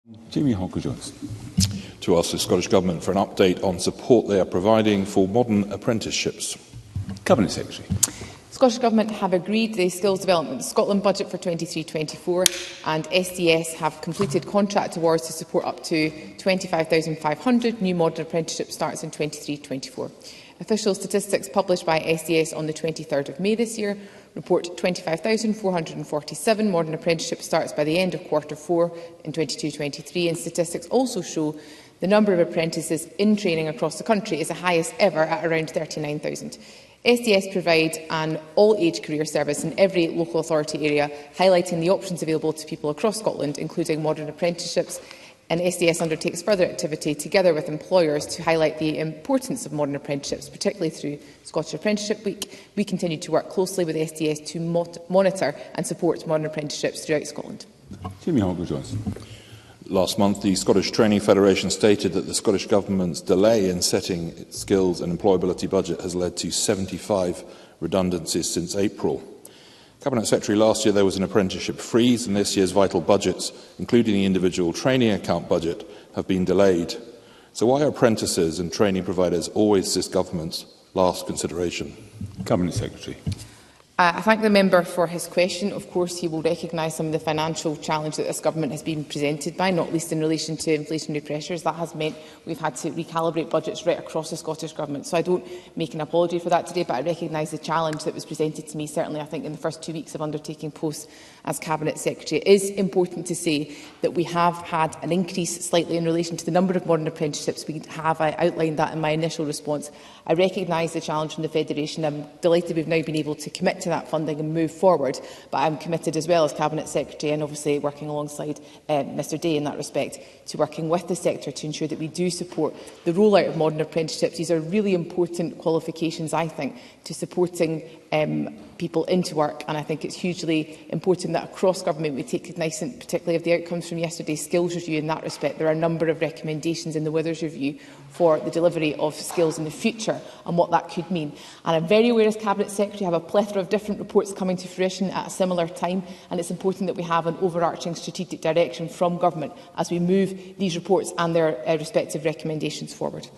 Halcro Johnston. To ask the Scottish Government for an update on support they are providing for modern apprenticeships. Cabinet Secretary. The Scottish Government have agreed the Skills Development Scotland budget for 23-24, and SDS have completed contract awards to support up to 25,500 new modern apprenticeship starts in 23-24. Official statistics published by SDS on the 23rd of May this year report 25,447 modern apprenticeship starts by the end of Q4 in 22-23, and statistics also show the number of apprentices in training across the country is the highest ever at around 39,000. SDS provide an all-age career service in every local authority area, highlighting the options available to people across Scotland, including modern apprenticeships, and SDS undertakes further activity together with employers to highlight the importance of modern apprenticeships, particularly through Scottish Apprenticeship Week. We continue to work closely with SDS to monitor and support modern apprenticeships throughout Scotland. Halcro Johnston. Last month, the Scottish Training Federation stated that the Scottish Government's delay in setting its skills and employability budget has led to 75 redundancies since April. Cabinet Secretary, last year there was an apprenticeship freeze, and this year's vital budgets, including the individual training account budget, have been delayed. So why are apprentices and training providers always this government's last consideration? Cabinet Secretary. I thank the member for his question. Of course, he will recognise some of the financial challenge that this government has been presented by, not least in relation to inflationary pressures. That has meant we've had to recalibrate budgets right across the Scottish Government. So I don't make an apology for that today, but I recognise the challenge that was presented to me, certainly I think in the first 2 weeks of undertaking posts as Cabinet Secretary. It is important to say that we have had an increase slightly in relation to the number of modern apprenticeships. I outlined that in my initial response. I recognise the challenge from the Federation. I'm delighted we've now been able to commit to that funding and move forward, but I'm committed as well as Cabinet Secretary, and obviously working alongside Mr Day in that respect, to working with the sector to ensure that we do support the rollout of modern apprenticeships. These are really important qualifications, I think, to supporting people into work, and I think it's hugely important that across government we take cognizance particularly of the outcomes from yesterday's skills review. In that respect, there are a number of recommendations in the Withers review for the delivery of skills in the future and what that could mean. And I'm very aware as Cabinet Secretary I have a plethora of different reports coming to fruition at a similar time, and it's important that we have an overarching strategic direction from government as we move these reports and their respective recommendations forward.